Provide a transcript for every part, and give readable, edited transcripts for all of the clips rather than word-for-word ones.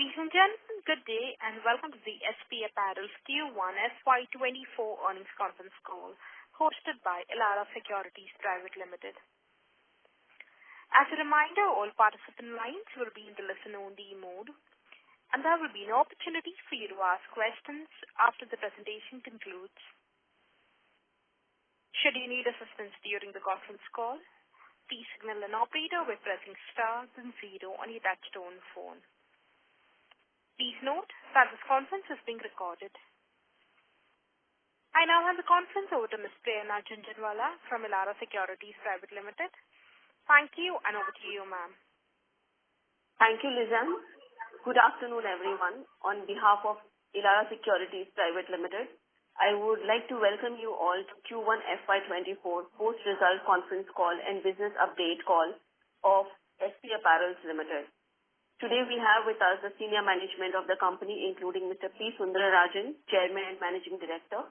Ladies and gentlemen, good day and welcome to the SP Apparels Q1 FY2024 earnings conference call hosted by Elara Securities Private Limited. As a reminder, all participant lines will be in the listen-only mode and there will be an opportunity for you to ask questions after the presentation concludes. Should you need assistance during the conference call, please signal an operator by pressing star then 0 on your touchtone phone. Please note that this conference is being recorded. I now hand the conference over to Ms. Prerna Jhunjhunwala from Elara Securities Private Limited. Thank you and over to you, ma'am. Thank you, Lizanne. Good afternoon, everyone. On behalf of Elara Securities Private Limited, I would like to welcome you all to Q1 FY24 post-result conference call and business update call of SP Apparels Limited. Today we have with us the senior management of the company, including Mr. P. Sundararajan, Chairman and Managing Director,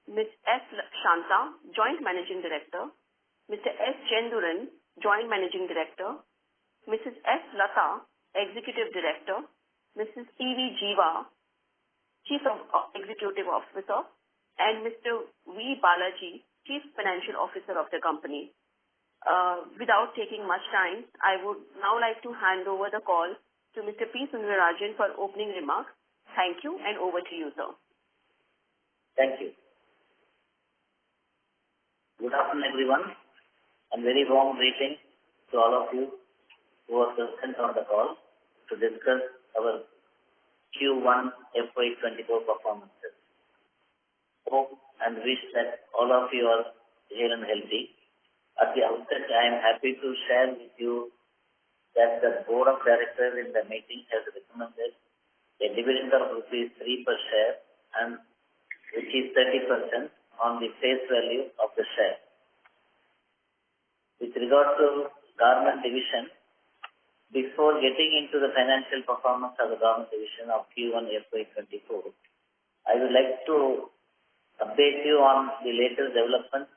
Ms. S. Shanta, Joint Managing Director, Mr. S. Chenduran, Joint Managing Director, Mrs. S. Lata, Executive Director, Mrs. E.V. Jiva, Chief Executive Officer, and Mr. V. Balaji, Chief Financial Officer of the company. Without taking much time, I would now like to hand over the call to Mr. P. Sundararajan for opening remarks. Thank you and over to you, sir. Thank you. Good afternoon, everyone, and very warm greetings to all of you who are present on the call to discuss our Q1 FY24 performances. Hope and wish that all of you are here and healthy. At the outset, I am happy to share with you that the Board of Directors in the meeting has recommended a dividend of rupees 3 per share, and which is 30% on the face value of the share. With regard to garment division, before getting into the financial performance of the garment division of Q1 FY24, I would like to update you on the latest developments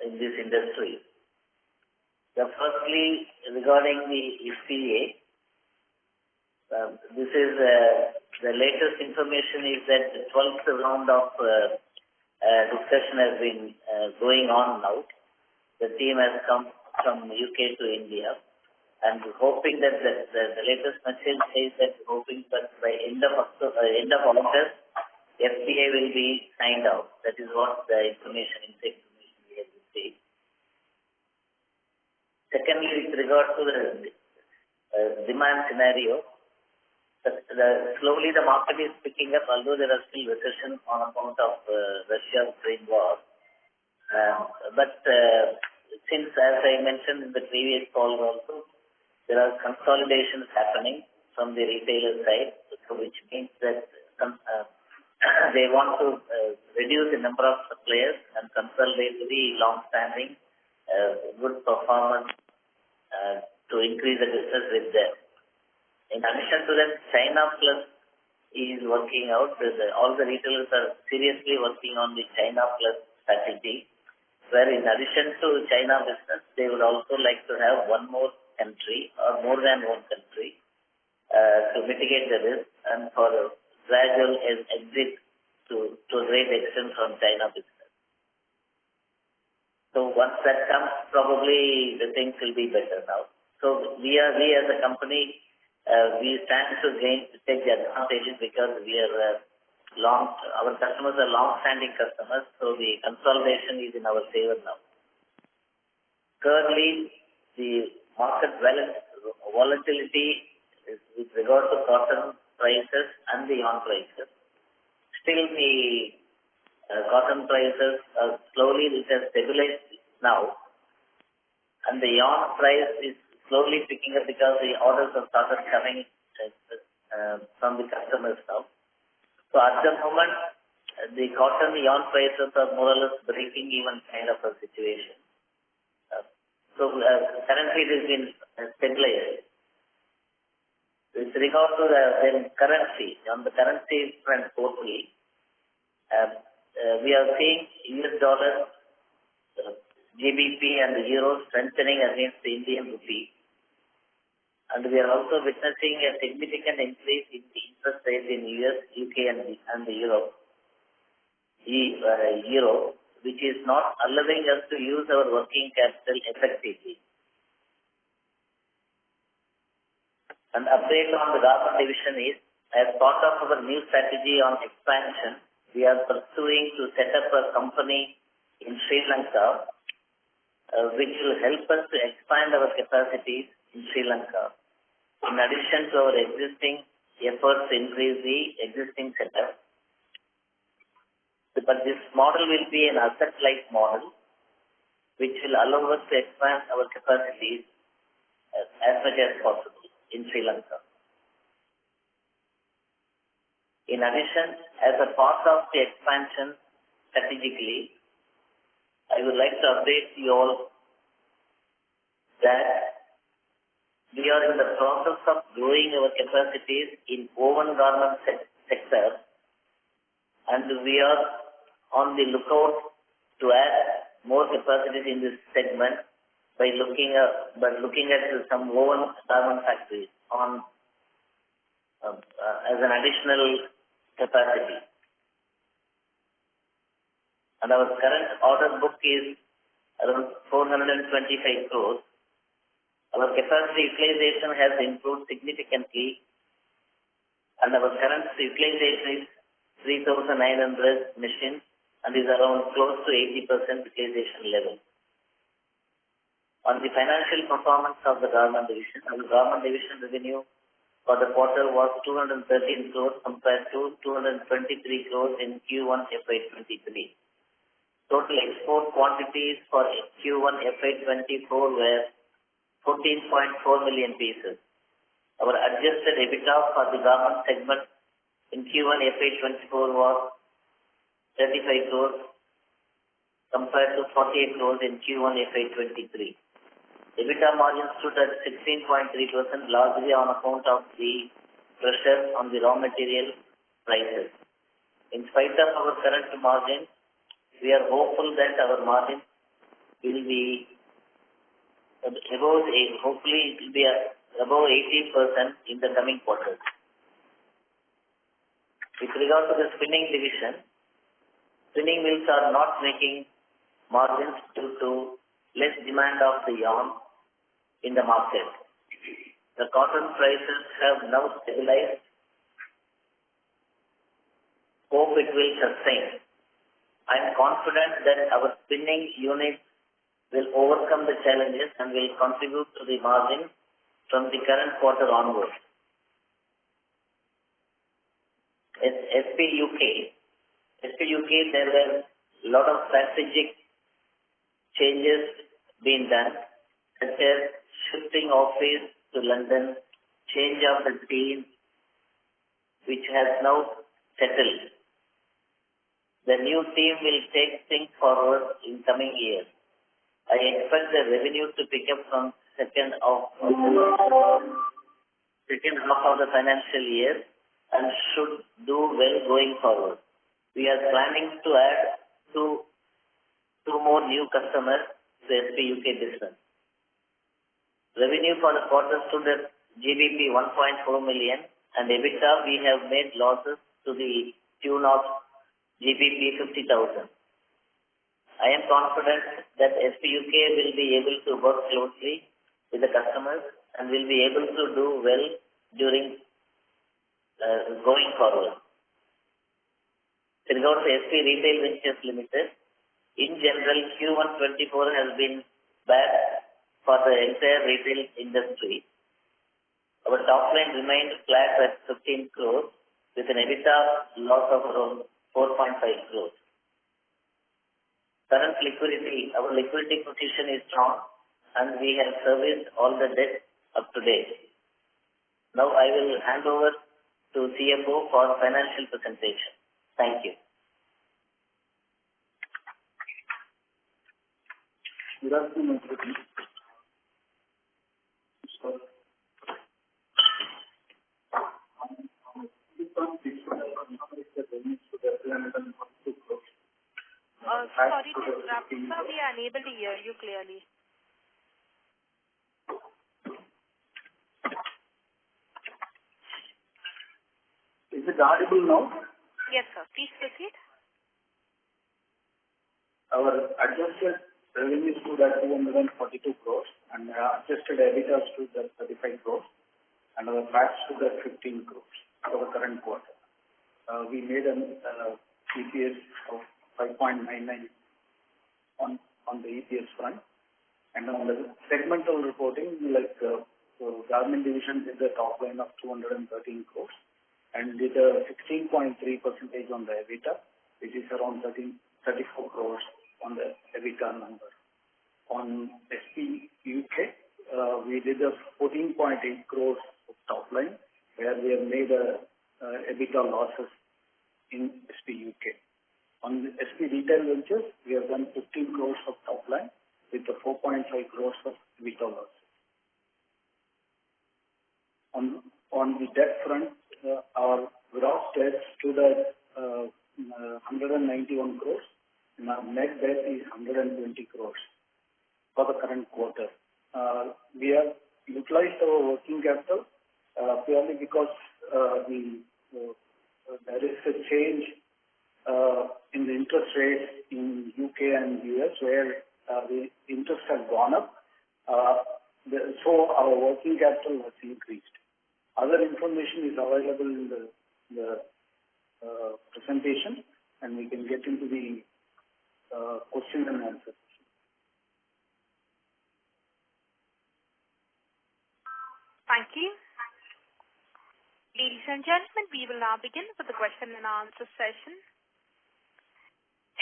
in this industry. Firstly, regarding the FTA, this is the latest information is that the 12th round of discussion has been going on now. The team has come from UK to India and hoping that the latest message says that hoping that by end of August, FTA will be signed out. That is what the information is. Secondly, with regard to the demand scenario, slowly the market is picking up, although there are still recession on account of Russia-Ukraine war. But since, as I mentioned in the previous call also, there are consolidations happening from the retailer side, which means that they want to reduce the number of suppliers and consolidate the long-standing good performance to increase the business with them. In addition to that, China Plus is working out. All the retailers are seriously working on the China Plus strategy, where in addition to China business, they would also like to have one more country or more than one country to mitigate the risk and for a gradual exit to a great extent from China business. So once that comes, probably the things will be better now. So we as a company, we stand to take the advantage because we are our customers are long-standing customers, so the consolidation is in our favor now. Thirdly, the market volatility is with regard to cotton prices and the yarn prices. Still the cotton prices are slowly, it has stabilized now, and the yarn price is slowly picking up because the orders have started coming from the customers now. So at the moment, the cotton yarn prices are more or less breaking even kind of a situation. So currently it has been stabilized. With regard to the currency, on the currency front totally, we are seeing US dollar, GBP and the euro strengthening against the Indian rupee. and we are also witnessing a significant increase in the interest rates in US, UK, and Europe, which is not allowing us to use our working capital effectively. An update on the garment division is, as part of our new strategy on expansion, we are pursuing to set up a company in Sri Lanka, which will help us to expand our capacities in Sri Lanka. In addition to our existing efforts to increase the existing setup, but this model will be an asset-light model, which will allow us to expand our capacities as much as possible in Sri Lanka. In addition, as a part of the expansion strategically, I would like to update you all that we are in the process of growing our capacities in woven garment sector, and we are on the lookout to add more capacities in this segment by looking at some woven garment factories on as an additional capacity. And our current order book is around 425 crores. Our capacity utilization has improved significantly, and our current utilization is 3,900 machines and is around close to 80% utilization level. On the financial performance of the garment division, our garment division revenue for the quarter was 213 crores compared to 223 crores in Q1 FY23. Total export quantities for Q1 FY24 were 14.4 million pieces. Our adjusted EBITDA for the garment segment in Q1 FY24 was 35 crores compared to 48 crores in Q1 FY23. EBITDA margin stood at 16.3%, largely on account of the pressure on the raw material prices. In spite of our current margin, we are hopeful that our margin will be above 18% in the coming quarters. With regard to the spinning division, spinning mills are not making margins due to less demand of the yarn in the market. The cotton prices have now stabilized. Hope it will sustain. I am confident that our spinning unit will overcome the challenges and will contribute to the margin from the current quarter onwards. SP UK, there were a lot of strategic changes being done, such as shifting office to London, change of the team, which has now settled. The new team will take things forward in coming years. I expect the revenue to pick up from second half of the financial year and should do well going forward. We are planning to add two more new customers to SP UK business. Revenue for the quarter stood at GBP 1.4 million, and EBITDA we have made losses to the tune of GBP 50,000. I am confident that SP UK will be able to work closely with the customers and will be able to do well during going forward. With regard to SP Retail Ventures Limited, in general, Q1 24 has been bad for the entire retail industry. Our top line remained flat at 15 crores with an EBITDA loss of around 4.5 crores. Current liquidity, our liquidity position is strong and we have serviced all the debt up to date. Now I will hand over to CFO for financial presentation. Thank you. Good afternoon, everybody. Sorry to interrupt, sir. We are unable to hear you clearly. Is it audible now? Yes, sir. Please proceed. Our adjusted revenue stood at 242 crores and adjusted EBITDA stood at 35 crores and our PAT stood at 15 crores for the current quarter. We made an EPS of 5.99 on the EPS front. And on the segmental reporting, so garment division did a top line of 213 crores and did a 16.3% on the EBITDA, which is around 34 crores on the EBITDA number. On SP UK, we did a 14.8 crores of top line, where we have made a EBITDA losses in SP UK. On the SP Retail Ventures, we have done 15 crores of top line with the 4.5 crores of EBITDA losses. On the debt front, our gross debt stood at 191 crores and our net debt is 120 crores for the current quarter. We have utilized our working capital purely because there is a change in the interest rates in UK and US where the interest has gone up. So our working capital has increased. Other information is available in the presentation, and we can get into the question and answer. Thank you. Ladies and gentlemen, we will now begin with the question and answer session.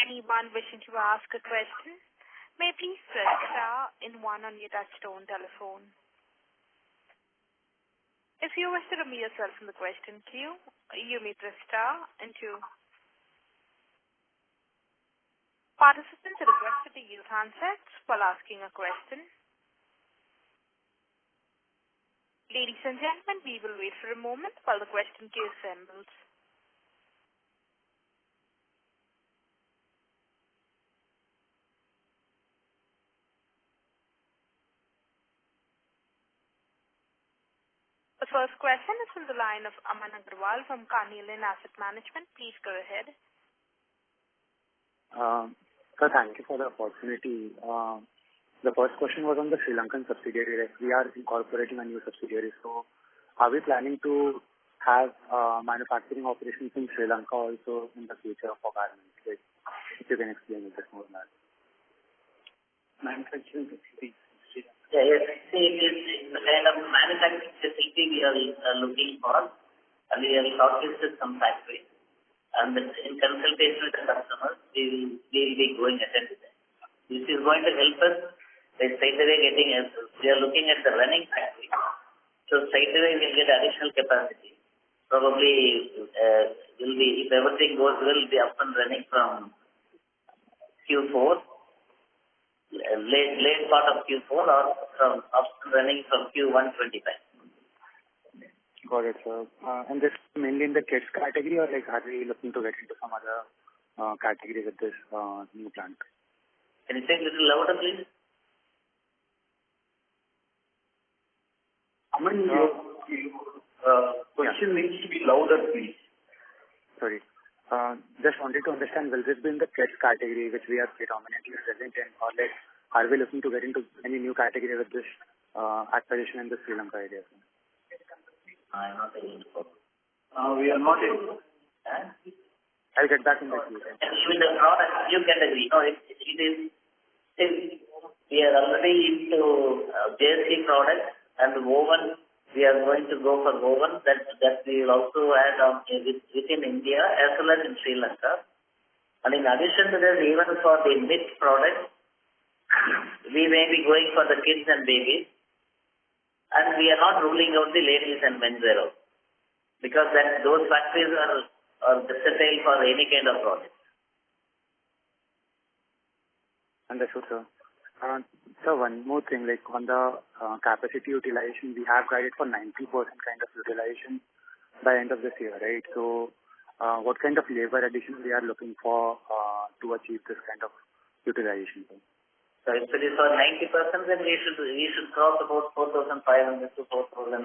Anyone wishing to ask a question may please press star and 1 on your touchtone telephone. If you wish to remove yourself from the question queue, you may press star and 2. Participants are requested to use handsets while asking a question. Ladies and gentlemen, we will wait for a moment while the question queue assembles. The first question is from the line of Aman Agarwal from Carnelian Asset Management. Please go ahead. Sir, thank you for the opportunity. The first question was on the Sri Lankan subsidiary. We are incorporating a new subsidiary. So are we planning to have manufacturing operations in Sri Lanka also in the future for garments? Like, if you can explain a bit more on that. Manufacturing facility. Yes, it is the kind of manufacturing facility we are looking for, and we have shortlisted some factories. And in consultation with the customers, we will be going ahead with that. This is going to help us by straight away we are looking at the running factory. So straight away we'll get additional capacity. Probably if everything goes well, will be up and running from Q4. Late part of Q4 or from up and running from Q1 25. Got it, sir. And this mainly in the kids category, or like are we looking to get into some other category with this new plant? Can you say a little louder, please? Aman, your question needs to be louder, please. Sorry. Just wanted to understand, will this be in the kids category, which we are predominantly present in, or like, are we looking to get into any new category with this acquisition in the Sri Lanka area? I am not able to. We are not able. I'll get back in the queue. Even the product, new category. No, it is still, we are already into JSC products and woven. We are going to go for woven that we will also add on within India as well as in Sri Lanka. And in addition to this, even for the knit products, we may be going for the kids and babies. And we are not ruling out the ladies and menswear also, because those factories are versatile for any kind of product. Understood, sir. So one more thing, like on the capacity utilization, we have guided for 90% kind of utilization by end of this year, right? So what kind of labor addition we are looking for to achieve this kind of utilization? So if it is for 90%, then we should cross about 4,500 to 4,800.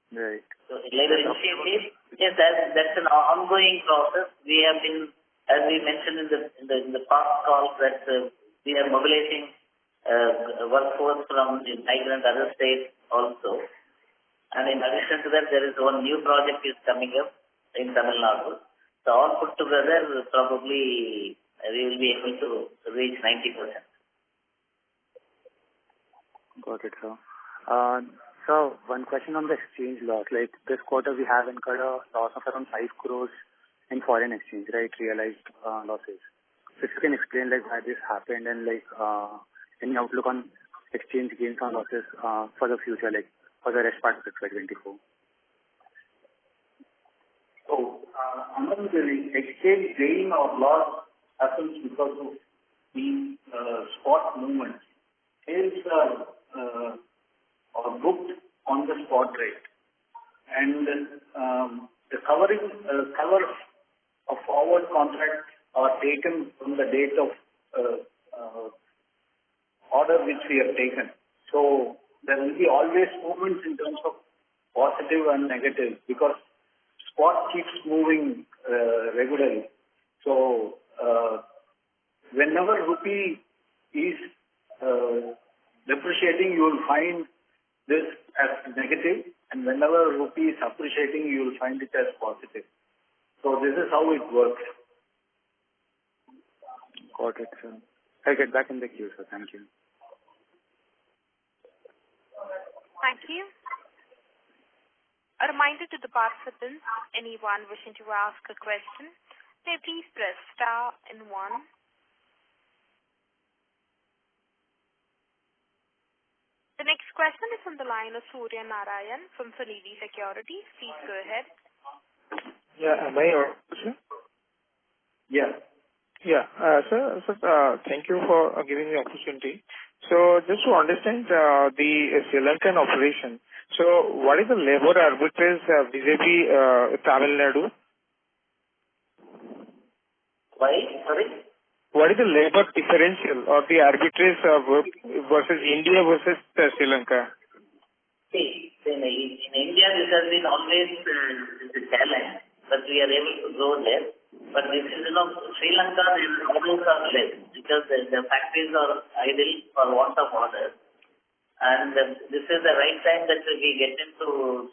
Right. So labor initiative, yes, that's an ongoing process. We have been, as we mentioned in the past calls, that we are mobilizing workforce from the migrant other states also. And in addition to that, there is one new project is coming up in Tamil Nadu. So all put together, probably we will be able to reach 90%. Got it, sir. So one question on the exchange loss. Like this quarter, we have incurred a loss of around 5 crores in foreign exchange, right? Realized losses. So if you can explain like why this happened and like any outlook on exchange gains or losses for the future, like for the rest part of FY2024. So, among the exchange gain or loss happens because of the spot movements. Sales are booked on the spot rate, and the cover of forward contracts are taken from the date of order which we have taken. So there will be always movements in terms of positive and negative because spot keeps moving regularly. So whenever rupee is depreciating, you will find this as negative, and whenever rupee is appreciating, you will find it as positive. So this is how it works. Got it, sir. I'll get back in the queue, sir. Thank you. Thank you. A reminder to the participants, anyone wishing to ask a question, may please press star and 1. The next question is from the line of Surya Narayan from Sunidhi Securities. Please go ahead. Yeah, am I audible, sir? Yeah. Yeah, sir, thank you for giving me the opportunity. So just to understand the Sri Lankan operation, so what is the labor arbitrage vis-a-vis Tamil Nadu? Why? Sorry? What is the labor differential or the arbitrage versus India versus Sri Lanka? See, in India, this has been always a challenge, but we are able to go there. But this is, Sri Lanka, the orders are less because the factories are idle for want of orders. And this is the right time that we get into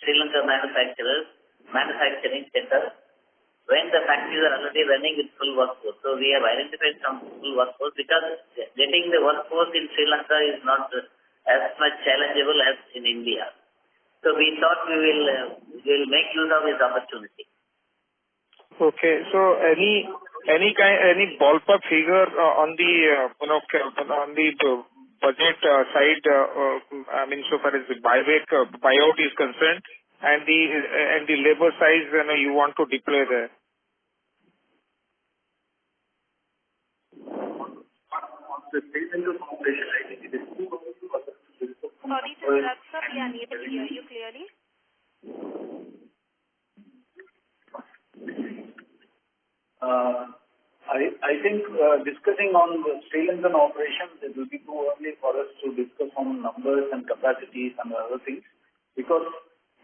Sri Lanka manufacturing sector when the factories are already running with full workforce. So we have identified some full workforce because getting the workforce in Sri Lanka is not as much challengeable as in India. So we thought we will make use of this opportunity. Okay, so any ballpark figure on the on the budget side? I mean, so far as the buyout is concerned, and the labor size you want to deploy there. Sorry to interrupt, sir. We are unable to hear you clearly. I think discussing on the Sri Lankan operations, it will be too early for us to discuss on numbers and capacities and other things because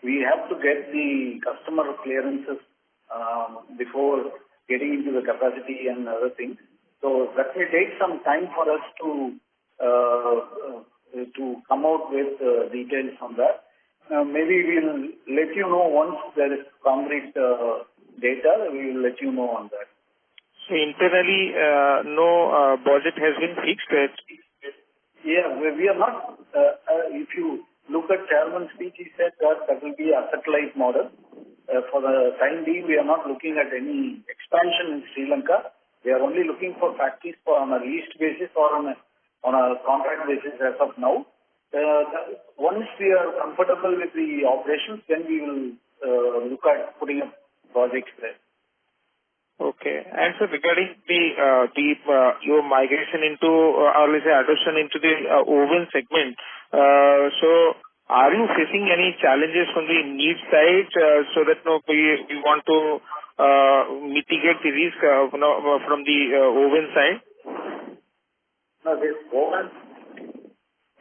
we have to get the customer clearances before getting into the capacity and other things. So that will take some time for us to come out with details on that. Maybe we'll let you know once there is concrete data. We will let you know on that. So internally, no budget has been fixed yet. Yeah, we are not. If you look at Chairman's speech, he said that will be a satellite model. For the time being, we are not looking at any expansion in Sri Lanka. We are only looking for factories on a leased basis or on a contract basis as of now. Once we are comfortable with the operations, then we will look at putting up projects there. Okay. And so regarding your migration into, or let's say adoption into the oven segment, so are you facing any challenges from the need side so that we want to mitigate the risk from the oven side? No, this oven,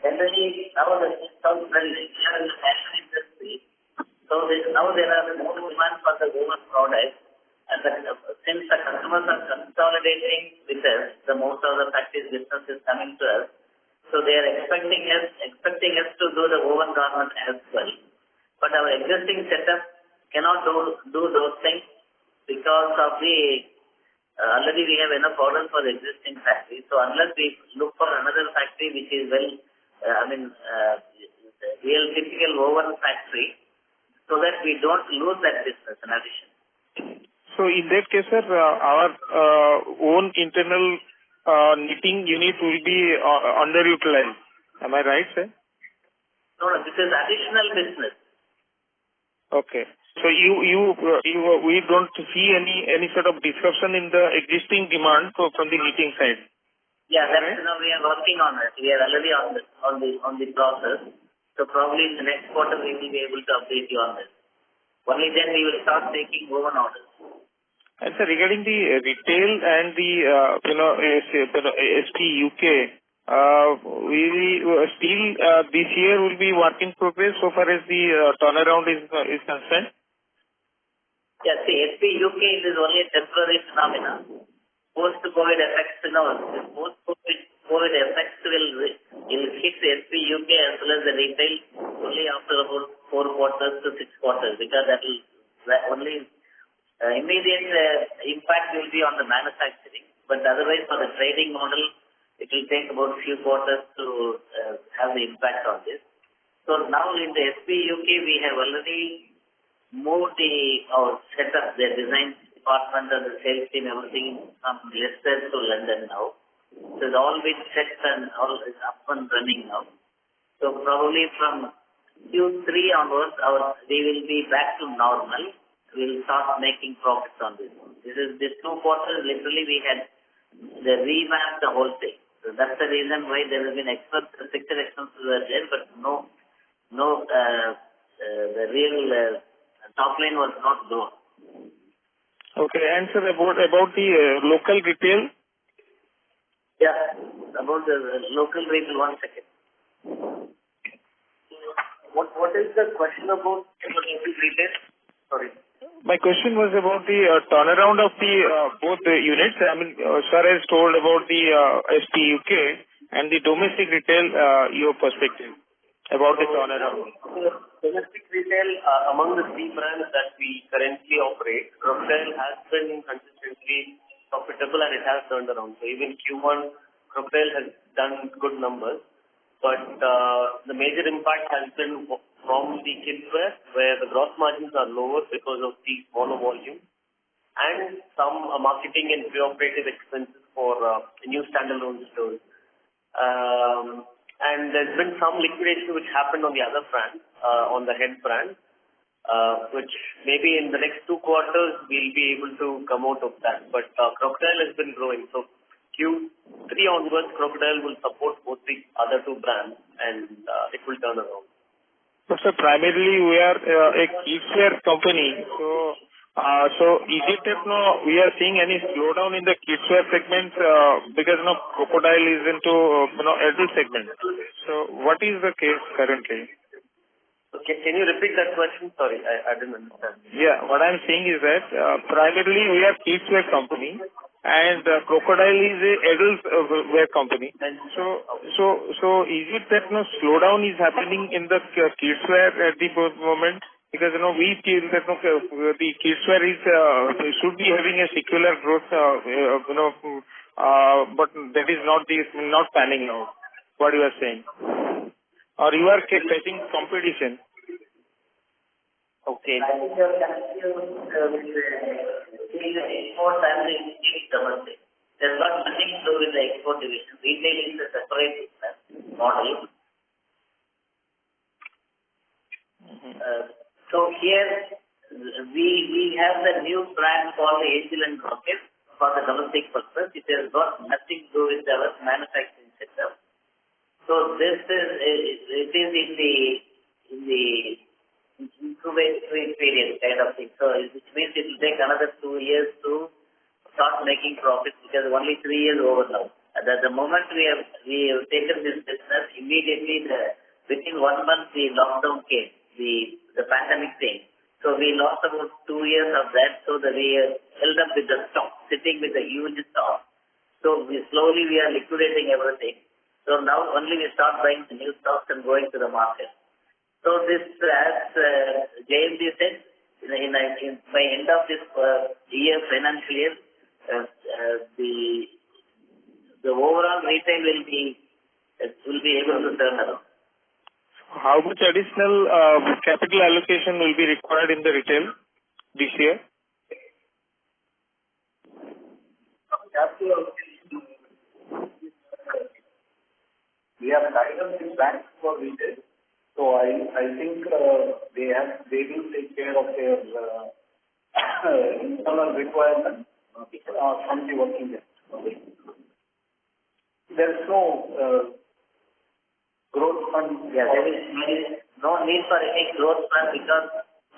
generally, now the fashion industry, So now there are more demand for the woven products, and since the customers are consolidating with us, the most of the factories business is coming to us. So they are expecting us to do the woven garment as well. But our existing setup cannot do those things because of the already we have enough orders for the existing factory. So unless we look for another factory which is real typical woven factory, so that we don't lose that business in addition. So in that case, sir, our own internal knitting unit will be underutilized. Am I right, sir? No, this is additional business. Okay. So we don't see any sort of disruption in the existing demand from the knitting side. Yeah, that's we are working on it. We are already on the process. So probably in the next quarter we will be able to update you on this. Only then we will start taking woven orders. And sir, regarding the retail and the SP UK, we still this year will be work in progress so far as the turnaround is concerned. Yeah, see, SP UK is only a temporary phenomenon. Post-COVID effects, post-COVID effects will hit the SP UK as well as the retail only after about 4 quarters to 6 quarters, because that will only immediate impact will be on the manufacturing. But otherwise, for the trading model, it will take about a few quarters to have the impact on this. So now in the SP UK, we have already moved our setup, the design department and the sales team, everything from Leicester to London now. So it's all been set and all is up and running now. So probably from Q3 onwards, we will be back to normal. We will start making profits on this. This 2 quarters, literally we had revamped the whole thing. So that's the reason why there has been fixed expenses were there, but the real top line was not grown. Okay, and sir, about the local retail? Yeah, about the local retail, 1 second. What is the question about local retail? Sorry. My question was about the turnaround of the both the units. I mean, sir has told about the SP UK and the domestic retail, your perspective about the turnaround. Domestic retail, among the 3 brands that we currently operate, Crocodile has been consistently profitable and it has turned around. So even Q1, Crocodile has done good numbers. But the major impact has been from the kidswear, where the gross margins are lower because of the smaller volume, and some marketing and pre-operative expenses for new standalone stores. And there's been some liquidation which happened on the other brands, on the head brand, which maybe in the next 2 quarters we'll be able to come out of that. But Crocodile has been growing. So Q3 onwards, Crocodile will support both the other 2 brands and it will turn around. But sir, primarily we are a kidswear company. So is it that we are seeing any slowdown in the kidswear segment because Crocodile is into adult segment? So what is the case currently? Okay, can you repeat that question? Sorry, I didn't understand. Yeah, what I'm saying is that primarily we are kidswear company and Crocodile is a adult wear company. So is it that slowdown is happening in the kidswear at the moment? Because we feel that the kidswear should be having a secular growth, but that is not panning out. What you are saying, or you are facing competition? Okay. I think your export and the domestic. There's got nothing to do with the export division. Retail is a separate business model. So here we have the new brand called the Angel and Rocket for the domestic purpose. It has got nothing to do with our manufacturing setup. So this is in the incubation period kind of thing. So which means it will take another 2 years to start making profits, because only 3 years over now. At the moment we have taken this business, immediately within 1 month the lockdown came. the pandemic thing. So we lost about 2 years of that, so that we held up with the stock, sitting with the huge stock. So we are liquidating everything. So now only we start buying the new stocks and going to the market. So this, as JMD said, by end of this financial year, the overall retail will be able to turn around. How much additional capital allocation will be required in the retail this year? We have guidance in banks for retail, so I think they will take care of their internal requirements from the working capital. There is no growth fund. Yeah, there is no need for any growth fund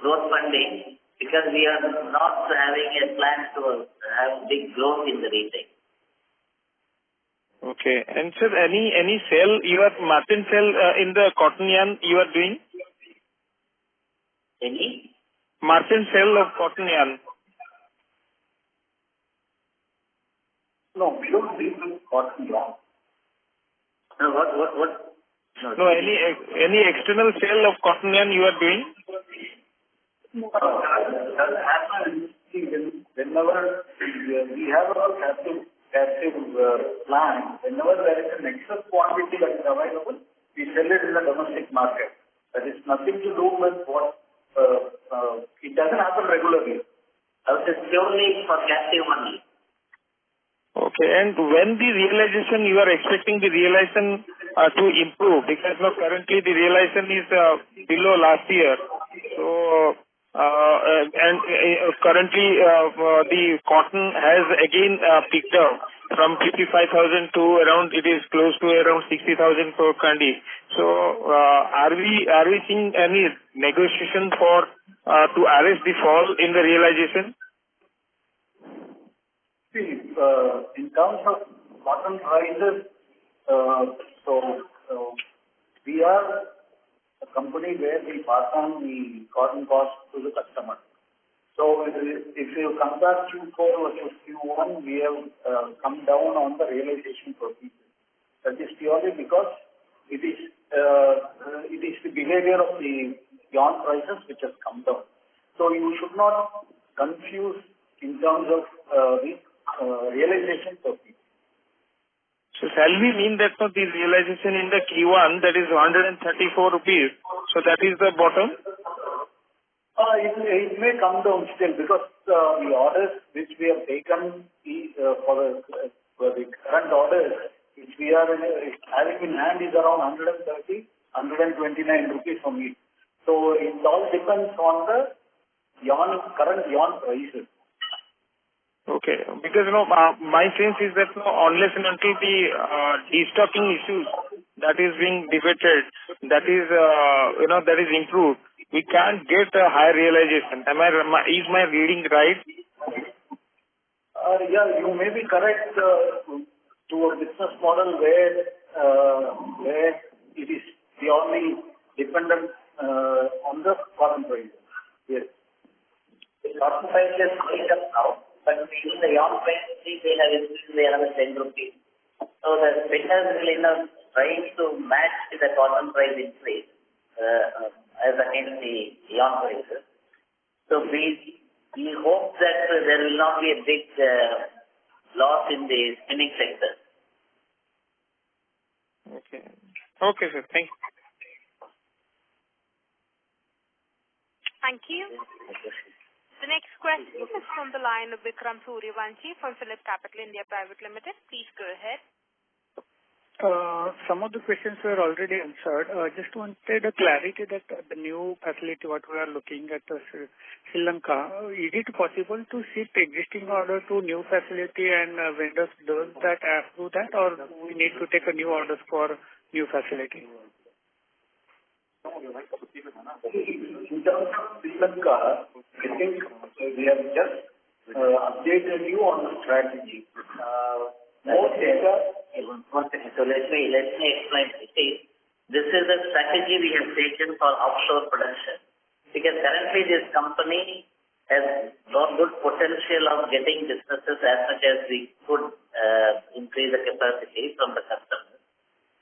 growth funding, because we are not having a plan to have big growth in the retail. Okay. And sir, any sale, your margin sale in the cotton yarn you are doing? Any? Margin sale of cotton yarn. No, we don't deal with cotton yarn. No, what? No, any external sale of cotton yarn you are doing? That happens whenever we have a captive plant. Whenever there is an excess quantity that is available, we sell it in the domestic market. That is nothing to do with what it doesn't happen regularly. It is purely for captive only. Okay. And when the realization, you are expecting the realization to improve, because now currently the realization is below last year. So, currently the cotton has again picked up from 55,000 to around, it is close to around 60,000 per candy. So, are we seeing any negotiation for to arrest the fall in the realization? See, in terms of cotton prices, we are a company where we pass on the cotton cost to the customer. So if you compare Q4 versus Q1, we have come down on the realization per piece. That is purely because it is the behavior of the yarn prices which has come down. So you should not confuse in terms of the realization per piece. So shall we mean that the realization in the Q1, that is 134 rupees, so that is the bottom? It may come down still, because the orders which we have taken for the current orders which we are having in hand is around 130, 129 rupees from it. So it all depends on the current yarn prices. Okay, because my sense is that unless and until the destocking issues that is being debated, that is improved, we can't get a higher realization. Is my reading right? Yeah, you may be correct to a business model where it is purely dependent on the cotton prices. Yes. The cotton price is going up now, but even the yarn price, they have increased by another 10 rupees. So the spinners will try to match the cotton price increase as against the yarn prices. So we hope that there will not be a big loss in the spinning sector. Okay. Okay, sir. Thank you. Thank you. The next question is from the line of Vikram Suryavanshi from Phillip Capital India Private Limited. Please go ahead. Some of the questions were already answered. Just wanted a clarity that the new facility, what we are looking at Sri Lanka, is it possible to shift existing order to new facility and vendors does that approve that, or we need to take a new orders for new facility? In terms of Sri Lanka, I think we have just updated you on the strategy. More data. So let me explain. See, this is the strategy we have taken for offshore production. Because currently this company has got good potential of getting businesses as much as we could increase the capacity from the customers.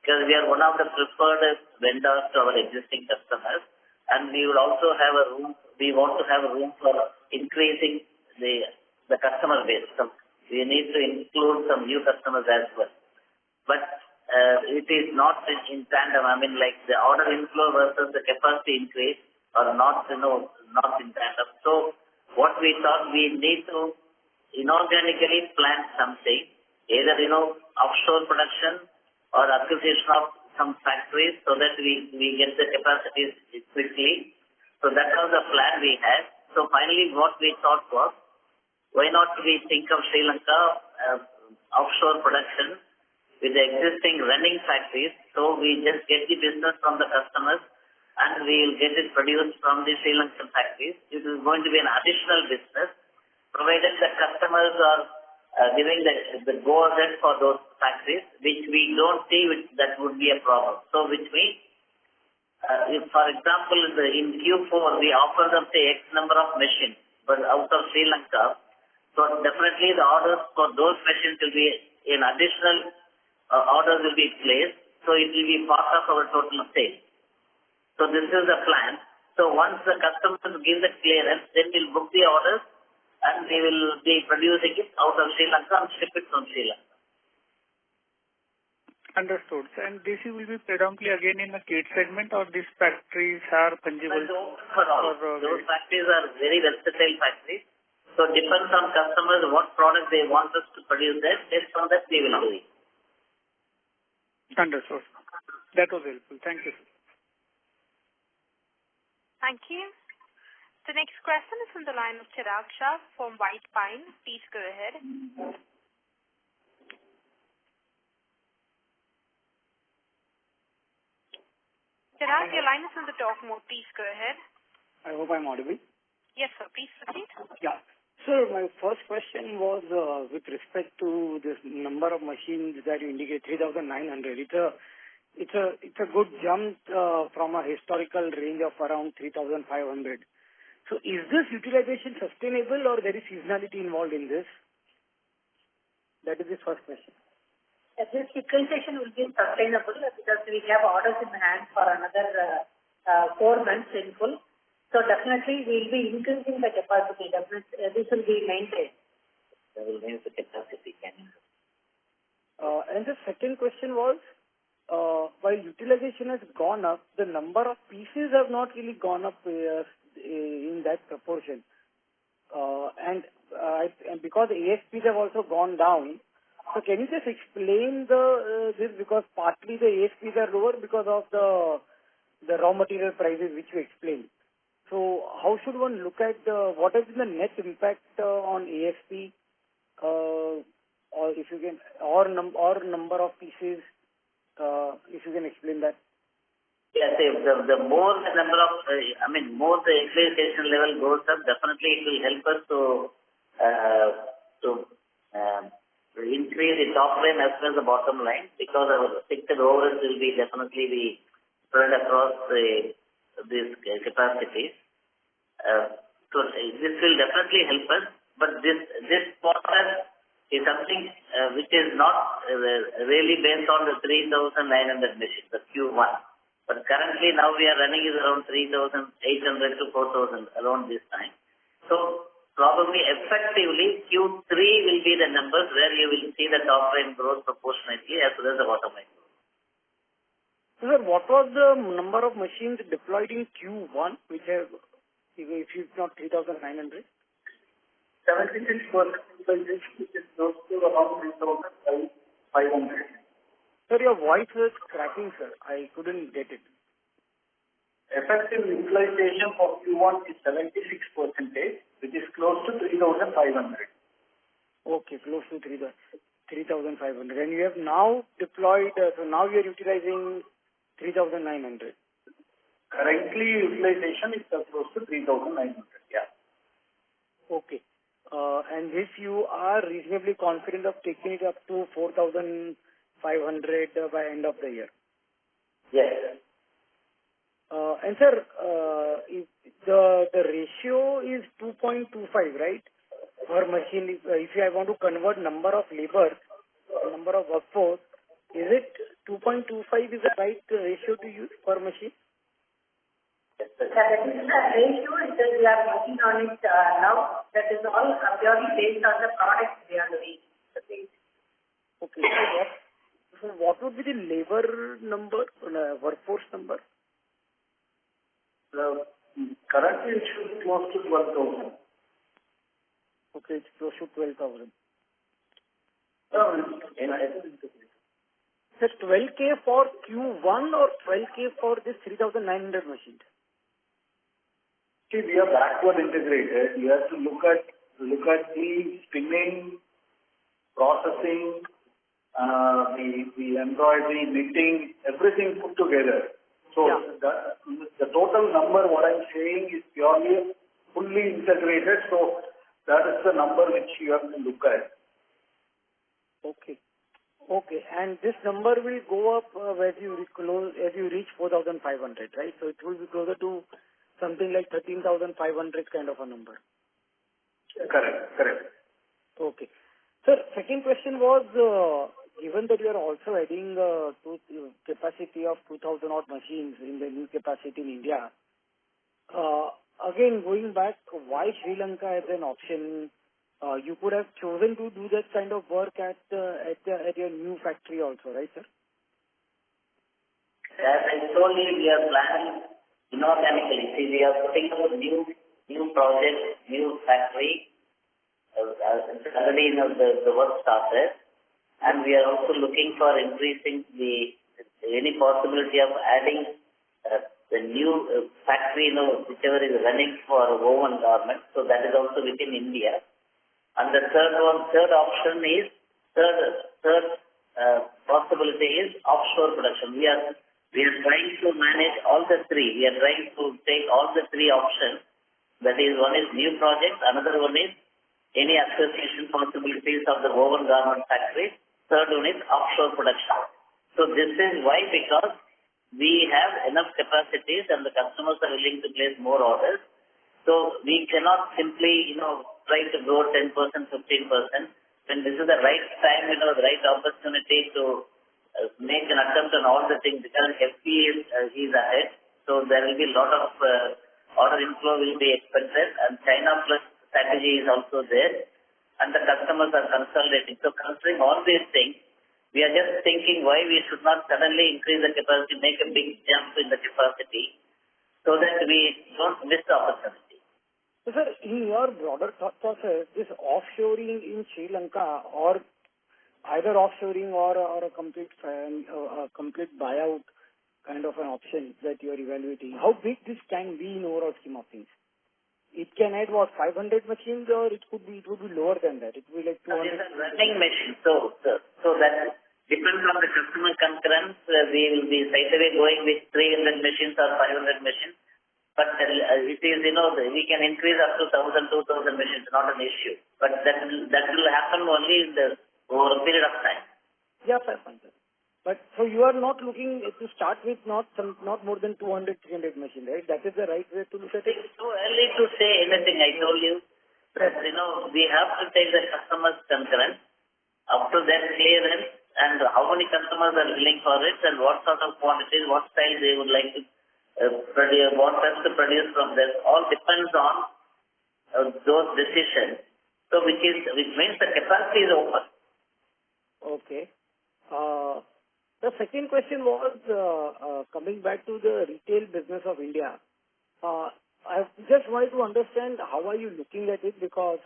Because we are one of the preferred vendors to our existing customers, and we will also have a room. We want to have a room for increasing the customer base. So we need to include some new customers as well. But it is not in tandem. I mean, like the order inflow versus the capacity increase are not in tandem. So what we thought, we need to inorganically plan something, either offshore production or acquisition of some factories, so that we get the capacities quickly. So that was the plan we had. So finally what we thought was, why not we think of Sri Lanka offshore production with the existing running factories. So we just get the business from the customers and we will get it produced from the Sri Lankan factories. This is going to be an additional business, provided the customers are giving the go-ahead for those factories, which we don't see that would be a problem. So which means, if for example in Q4 we offer them say X number of machines, but out of Sri Lanka, so definitely the orders for those machines will be in additional orders will be placed, so it will be part of our total sale. So this is the plan. So once the customers give the clearance, then we'll book the orders and we will be producing it out of Sri Lanka and ship it from Sri Lanka. Understood. And this will be predominantly again in the kit segment, or these factories are fungible? Those factories are very versatile factories. So depends on customers what product they want us to produce there. Based on that we will do it. Understood. That was helpful. Thank you. Thank you. The next question is from the line of Chirag Shah from White Pine. Please go ahead. Chirag, your line is on the talk mode. Please go ahead. I hope I'm audible. Yes, sir. Please proceed. Yeah. Sir, my first question was with respect to this number of machines that you indicate, 3,900. It's a good jump from a historical range of around 3,500. So is this utilization sustainable or there is seasonality involved in this? That is the first question. This utilization will be sustainable because we have orders in hand for another 4 months in full. So definitely we will be increasing the capacity. This will be maintained. That will raise the capacity. And the second question was, while utilization has gone up, the number of pieces have not really gone up in that proportion. And because ASPs have also gone down, so can you just explain this, because partly the ASPs are lower because of the raw material prices which you explained. So how should one look at what has been the net impact on ASP, or if you can, or number of pieces, if you can explain that? Yes, the more the number of, more the utilization level goes up, definitely it will help us to increase the top line as well as the bottom line, because our fixed overheads will be definitely be spread across these capacities. So this will definitely help us, but this quarter is something which is not really based on the 3,900 machines, the Q1. But currently now we are running is around 3,800 to 4,000 around this time. So probably effectively Q3 will be the numbers where you will see the top line growth proportionately as well as the bottom line growth. Sir, what was the number of machines deployed in Q1, which have, if it's not 3,900? 76%, which is close to around 3,500. Sir, your voice was cracking, sir. I couldn't get it. Effective utilization for Q1 is 76%, which is close to 3,500. Okay, close to 3,500. And you have now deployed, so now you are utilizing 3,900. Currently, utilization is close to 3,900. Yeah. Okay. And this you are reasonably confident of taking it up to 4,500 by end of the year? Yes. And sir, if the ratio is 2.25, right? Per machine, if I want to convert number of labor, number of workforce, is it 2.25 is the right ratio to use per machine? That is the ratio that we are working on it now. That is all purely based on the products we are doing. Okay. So what would be the labor number, workforce number? Currently it should be close to 12,000. Okay, it's close to 12,000. Sir, 12K for Q1 or 12K for this 3,900 machines? See, we are backward integrated. You have to look at the spinning, processing, the embroidery, knitting, everything put together. So the total number, what I'm saying, is purely fully integrated. So that is the number which you have to look at. Okay. Okay. And this number will go up as you reach 4,500, right? So it will be closer to something like 13,500 kind of a number. Correct. Okay. Sir, second question was, given that you are also adding to capacity of 2,000 odd machines in the new capacity in India, again, going back, why Sri Lanka as an option? You could have chosen to do that kind of work at your new factory also, right, sir? As I told you, we are planning inorganically. See, we are putting up a new project, new factory. Already, the work started, and we are also looking for increasing any possibility of adding the new factory, whichever is running for woven garments. So that is also within India. And the third possibility is offshore production. We are trying to manage all the three. We are trying to take all the three options. That is, one is new project, another one is any association possibilities of the woven garment factory. Third one is offshore production. So this is why, because we have enough capacities and the customers are willing to place more orders. So we cannot simply, try to grow 10%, 15%. When this is the right time, the right opportunity to make an attempt on all the things, because FP is ahead. So there will be a lot of order inflow will be expected, and China plus strategy is also there, and the customers are consolidating. So considering all these things, we are just thinking why we should not suddenly increase the capacity, make a big jump in the capacity, so that we don't miss the opportunity. So, sir, in your broader thought process, this offshoring in Sri Lanka, or either offshoring or a complete buyout kind of an option that you are evaluating, how big this can be in overall scheme of things? It can add 500 machines, or it would be lower than that. It will be like 200. It is a running machine, so that depends on the customer concurrence. We will be straight away going with 300 machines or 500 machines. But it is, we can increase up to 1,000, 2,000 machines, not an issue. But that will happen only over a period of time. Yeah, fair point, sir. But so you are not looking to start with not more than 200, 300 machines, right? That is the right way to look at it. It's too early to say anything. I told you that we have to take the customer's concurrence up to their clearance, and how many customers are willing for it, and what sort of quantities, what style they would like to produce, what best to produce from this. All depends on those decisions. So which means the capacity is open. Okay. The second question was coming back to the retail business of India. I just wanted to understand how are you looking at it, because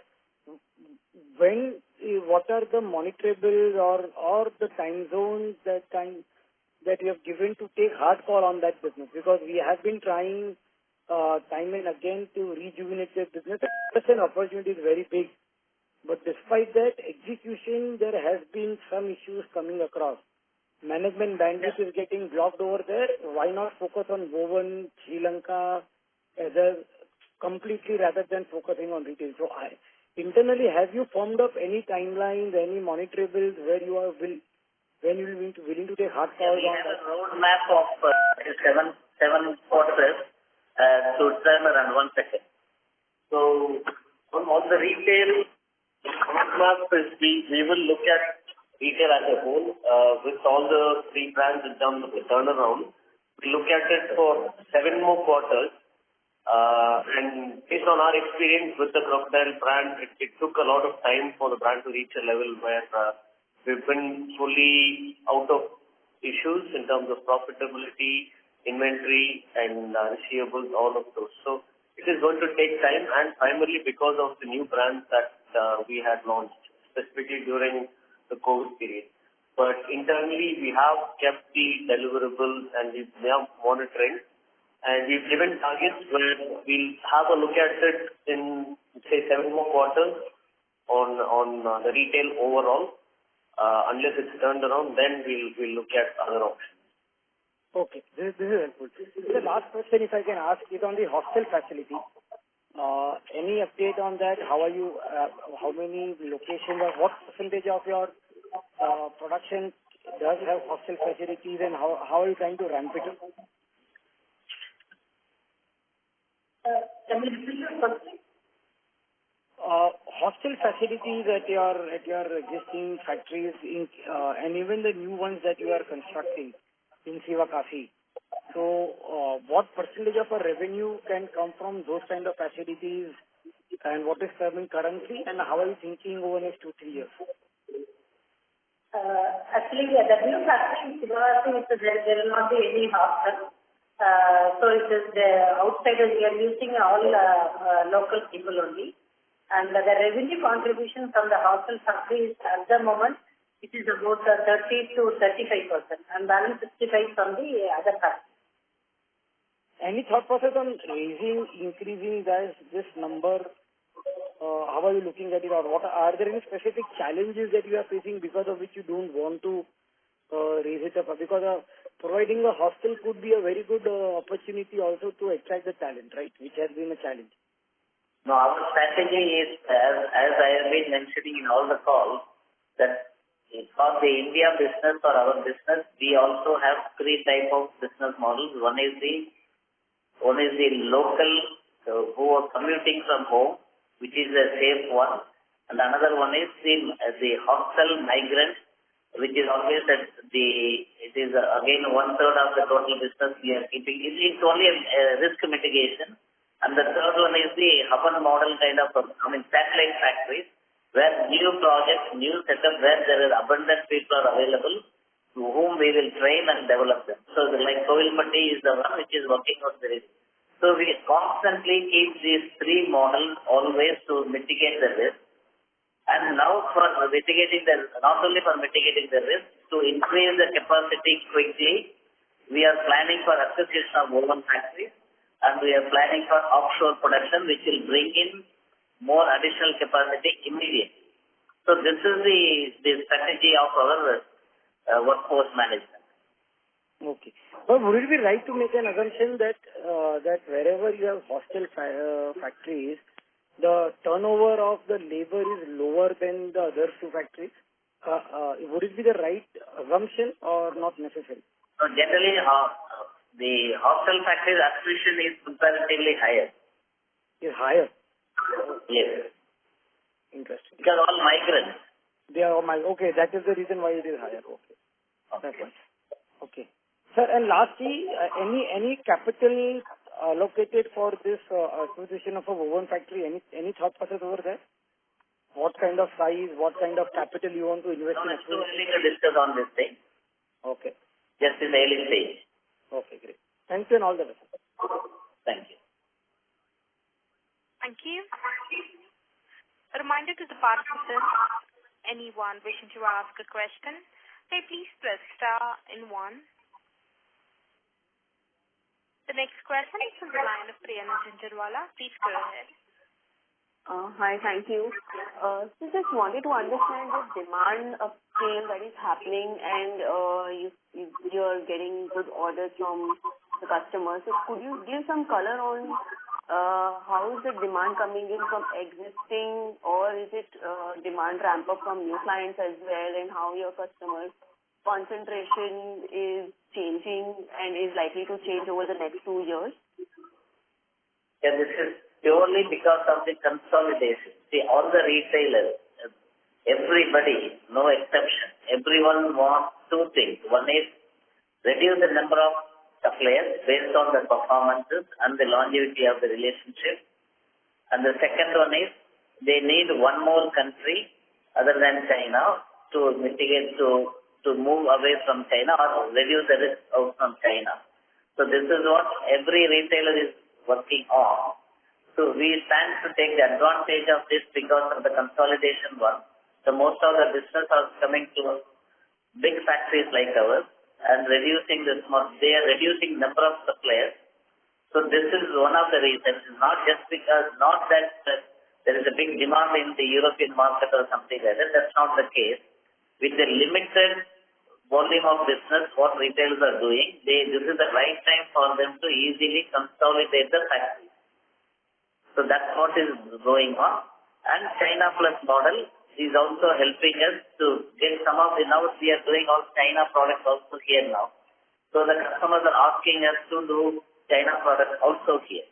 what are the monitorables or the time zones that you have given to take hard call on that business? Because we have been trying time and again to rejuvenate the business. The opportunity is very big. But despite that execution, there has been some issues coming across. Management bandwidth is getting blocked over there. Why not focus on woven Sri Lanka as a completely rather than focusing on retail? So internally, have you formed up any timelines, any monitorables where you when you will be willing to take hard calls We on have that? a roadmap of seven quarters to timer and 1 second. So on the retail roadmap, we will look at retail as a whole with all the three brands in terms of the turnaround. We look at it for 7 more quarters. And based on our experience with the Crocodile brand, it took a lot of time for the brand to reach a level where we've been fully out of issues in terms of profitability, inventory, and receivables, all of those. So it is going to take time, and primarily because of the new brands that we had launched, specifically during the COVID period. But internally, we have kept the deliverables and we are monitoring. And we've given targets where we'll have a look at it in, say, 7 more quarters on the retail overall. Unless it's turned around, then we'll look at other options. Okay, this is helpful. The last question, if I can ask, is on the hostel facility. Any update on that? How are you? How many locations or what percentage of your production does have hostel facilities, and how are you trying to ramp it up? Can you repeat your question? Hostel facilities at your existing factories and even the new ones that you are constructing in Sivakasi. So, what percentage of our revenue can come from those kind of facilities, and what is coming currently, and how are you thinking over the next 2-3 years? Actually, the new factory in Sivakasi, there will not be any hostel. So it is the outsiders. We are using all local people only. And the revenue contribution from the hostel factory is at the moment, it is about 30 to 35%, and balance 65% from the other factories. Any thought process on increasing this number? How are you looking at it, or what are there any specific challenges that you are facing because of which you don't want to raise it up? Because providing a hostel could be a very good opportunity also to attract the talent, right? Which has been a challenge. No, our strategy is, as I have been mentioning in all the calls, that for the India business or our business, we also have 3 types of business models. One is the local who are commuting from home, which is a safe one, and another one is the hostel migrant, which is always it is again 1/3 of the total business we are keeping. It's only a risk mitigation. And the third one is the hub and model kind of, satellite factories, where new projects, new setup, where there is abundant people are available, to whom we will train and develop them. So like Kovilpatti is the one which is working on this. So we constantly keep these 3 models always to mitigate the risk. And now for mitigating not only for mitigating the risk, to increase the capacity quickly, we are planning for acquisition of woven factories. And we are planning for offshore production, which will bring in more additional capacity immediately. So this is the strategy of our workforce management. Okay. But would it be right to make an assumption that wherever you have hostel factories, the turnover of the labor is lower than the other 2 factories? Would it be the right assumption or not necessary? So generally, the hostel factories acquisition is comparatively higher. Is higher? Yes. Interesting. Because all migrants. They are all migrants. Okay, that is the reason why it is higher. Okay. That's okay. Sir, and lastly, any capital allocated for this acquisition of a woven factory? Any thought process over there? What kind of size, what kind of capital you want to invest in? It's too early to discuss on this thing. Okay. Just in the early stage. Okay, great. Thank you and all the best. Thank you. Thank you. A reminder to the participants, anyone wishing to ask a question, may please press star and 1. The next question is from the line of Priyana Jhunjhunwala. Please go ahead. Hi, thank you. So just wanted to understand the demand scale that is happening, and you're getting good orders from the customers. So could you give some color on how is the demand coming in from existing, or is it demand ramp up from new clients as well, and how your customers concentration is changing and is likely to change over the next 2 years? Yeah, this is purely because of the consolidation. See, all the retailers, everybody, no exception, everyone wants two things. One is reduce the number of suppliers based on the performances and the longevity of the relationship. And the second one is they need one more country other than China to mitigate, to move away from China or reduce the risk out from China. So this is what every retailer is working on. So we stand to take the advantage of this because of the consolidation one. So most of the business are coming to big factories like ours and reducing the small, they are reducing number of suppliers. So this is one of the reasons, not just because, not that there is a big demand in the European market or something like that. That's not the case. With the limited volume of business, what retailers are doing, this is the right time for them to easily consolidate the factories. So that's what is going on. And China Plus model is also helping us to get some of the, now we are doing all China products also here now. So the customers are asking us to do China products also here.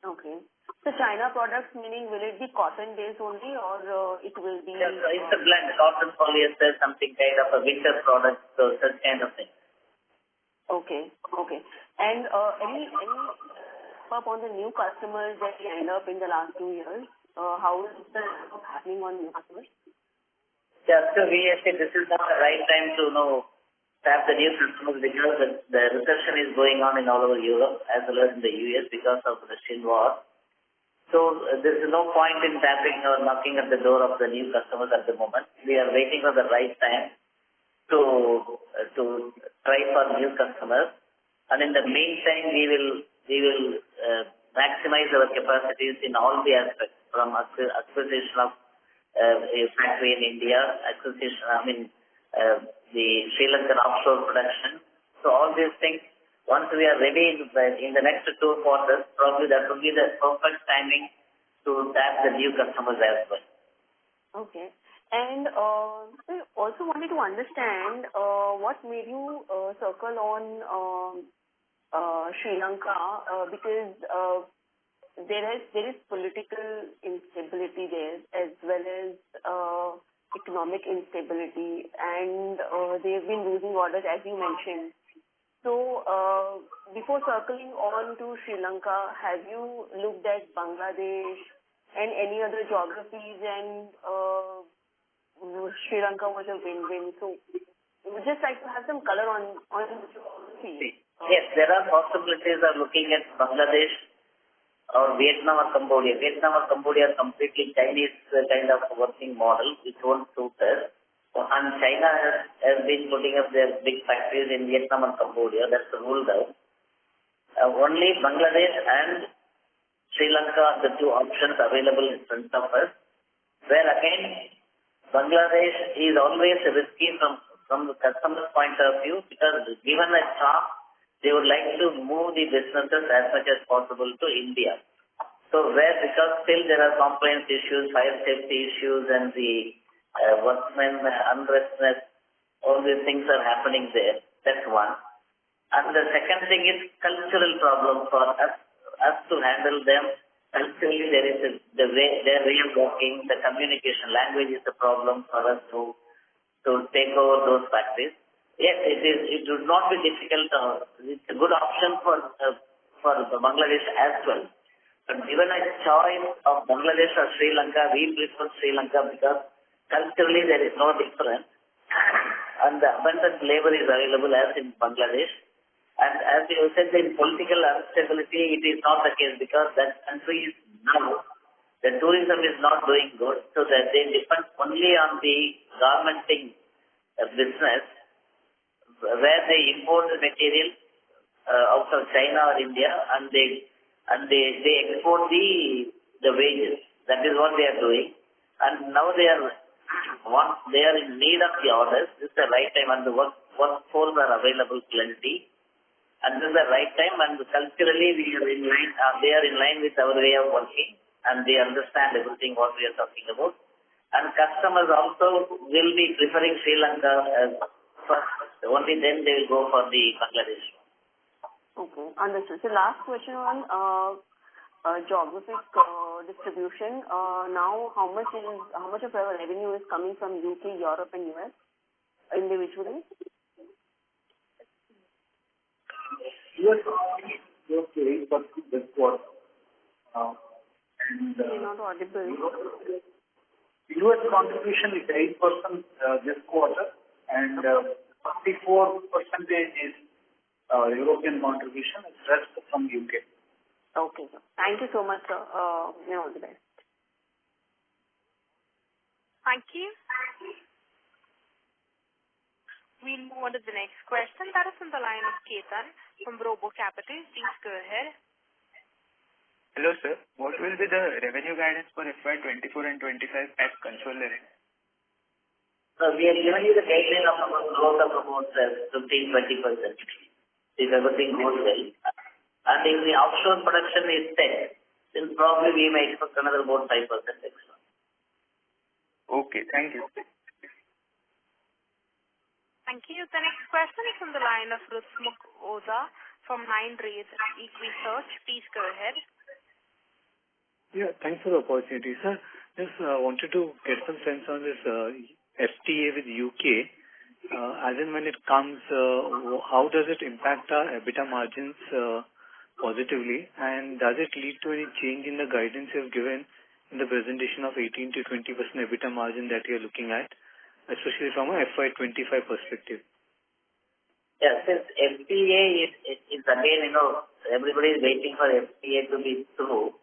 Okay. So China products, meaning will it be cotton based only or it will be? Yes, it's a blend, cotton, polyester, something kind of a winter product, so such kind of thing. Okay, okay. And any up on the new customers that we end up in the last 2 years? How is the happening on new customers? Yeah, so we say this is not the right time to tap the new customers because the recession is going on in all over Europe as well as in the US because of the Russian war. So there is no point in tapping or knocking at the door of the new customers at the moment. We are waiting for the right time to try for new customers. And in the meantime, we will maximize our capacities in all the aspects, from acquisition of a factory in India, the Sri Lankan offshore production. So all these things, once we are ready in the next 2 quarters, probably that will be the perfect timing to tap the new customers as well. Okay. And I also wanted to understand what made you circle on Sri Lanka because there is political instability there as well as economic instability, and they've been losing orders as you mentioned. So before circling on to Sri Lanka, have you looked at Bangladesh and any other geographies, and Sri Lanka was a win-win? So we would just like to have some color on geography. Yes, there are possibilities of looking at Bangladesh or Vietnam or Cambodia. Vietnam or Cambodia are completely Chinese kind of working model, which won't suit us. And China has been putting up their big factories in Vietnam and Cambodia. That's ruled out. Only Bangladesh and Sri Lanka are the two options available in front of us, where again Bangladesh is always risky from the customer's point of view, because given a chance, they would like to move the businesses as much as possible to India. So because still there are compliance issues, fire safety issues, and the workmen unrestness, all these things are happening there. That's one. And the second thing is cultural problem for us to handle them. Culturally, there is their way of working, the communication language is a problem for us to take over those factories. Yes, it would not be difficult. It's a good option for Bangladesh as well. But given a choice of Bangladesh or Sri Lanka, we prefer Sri Lanka because culturally there is no difference, and the abundant labor is available as in Bangladesh. And as you said, in political instability, it is not the case because that country is now, the tourism is not doing good, so that they depend only on the garmenting business, where they import the material out of China or India, and they export the wages. That is what they are doing. And now they are in need of the orders. This is the right time, and the workforce are available plenty. And this is the right time, and culturally we are in line. They are in line with our way of working, and they understand everything what we are talking about. and customers also will be preferring Sri Lanka as first. Only then they will go for the Bangladesh. Okay, understood. So last question on geographic distribution. Now, how much of our revenue is coming from UK, Europe, and US individually? US is 8% this quarter. You're not audible. US contribution is 8% this quarter, and 44% is European contribution, and rest from UK. Okay, sir. Thank you so much, sir. All the best. Thank you. We'll move on to the next question. That is on the line of Ketan from Robo Capital. Please go ahead. Hello, sir. What will be the revenue guidance for FY24 and 25 at consolidated? So we have given you the guideline of about growth of about 15-20%. If everything goes well. And if the offshore production is set, then probably we may expect another about 5% extra. Okay, thank you. Thank you. The next question is from the line of Rusmukh Oza from 9 Rays Research. Please go ahead. Yeah, thanks for the opportunity, sir. Just wanted to get some sense on this FTA with UK. As in when it comes, how does it impact our EBITDA margins positively, and does it lead to any change in the guidance you've given in the presentation of 18 to 20% EBITDA margin that you're looking at, especially from a FY25 perspective? Yeah, since FTA is again, everybody is waiting for FTA to be through.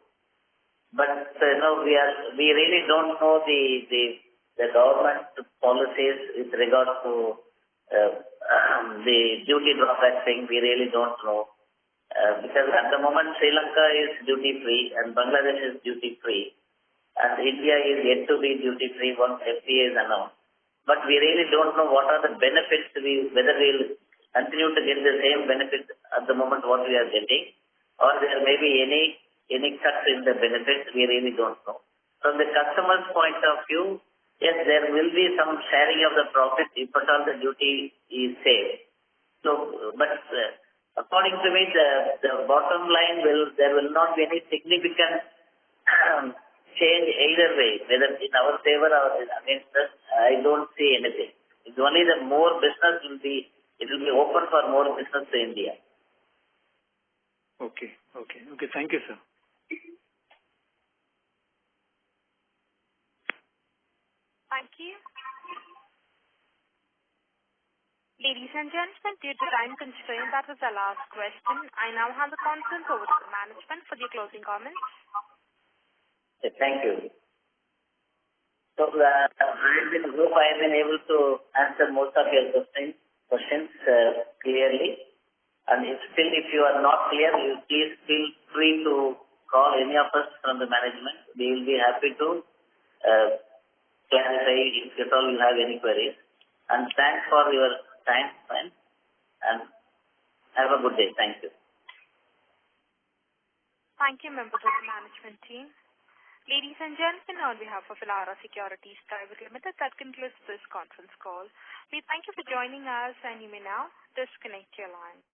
But, we really don't know the government policies with regard to the duty drawback thing. We really don't know. Because at the moment, Sri Lanka is duty-free and Bangladesh is duty-free. And India is yet to be duty-free once FTA is announced. But we really don't know what are the benefits, whether we'll continue to get the same benefits at the moment what we are getting, or there may be any cuts in the benefits. We really don't know. From the customer's point of view, yes, there will be some sharing of the profit if at all the duty is saved. So, but according to me, the bottom line there will not be any significant change either way, whether in our favor or against us. I don't see anything. It's only the more business it will be open for more business to India. Okay. Thank you, sir. Thank you. Ladies and gentlemen, due to time constraint, that was the last question. I now hand the conference over to the management for the closing comments. Thank you. So, I have been able to answer most of your questions clearly. And if you are not clear, please feel free to call any of us from the management. We will be happy to clarify if at all you have any queries. And thanks for your time, friends. And have a good day. Thank you. Thank you, members of the management team. Ladies and gentlemen, on behalf of Elara Securities Private Limited, that concludes this conference call. We thank you for joining us, and you may now disconnect your line.